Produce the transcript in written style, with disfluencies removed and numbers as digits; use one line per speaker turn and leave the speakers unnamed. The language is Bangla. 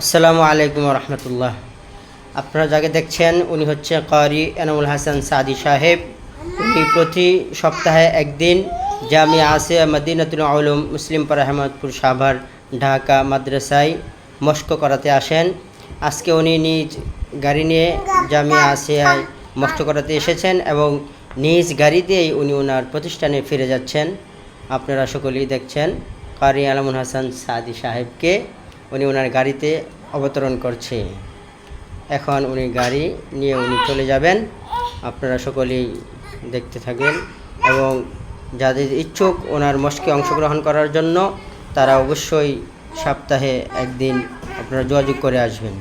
আসসালামু আলাইকুম রহমতুল্লাহ। আপনারা যাকে দেখছেন উনি হচ্ছে কারি এনামুল হাসান সাদি সাহেব। উনি প্রতি সপ্তাহে একদিন জামিয়া আসিয়া মদিনাতুল উলুম মুসলিমপাড়া আহমদপুর সাভার ঢাকা মাদ্রাসায় মস্ক করাতে আসেন। আজকে উনি নিজ গাড়ি নিয়ে জামিয়া আসিয়ায় মস্ক করাতে এসেছেন এবং নিজ গাড়িতেই উনি ওনার প্রতিষ্ঠানে ফিরে যাচ্ছেন। আপনারা সকলেই দেখছেন কারি এনামুল হাসান সাদি সাহেবকে। উনি ওনার গাড়িতে অবতরণ করছে। এখন উনি গাড়ি নিয়ে উনি চলে যাবেন। আপনারা সকলেই দেখতে থাকেন এবং যাদের ইচ্ছুক ওনার মস্কে অংশগ্রহণ করার জন্য তারা অবশ্যই সপ্তাহে একদিন আপনারা যোগাযোগ করে আসবেন।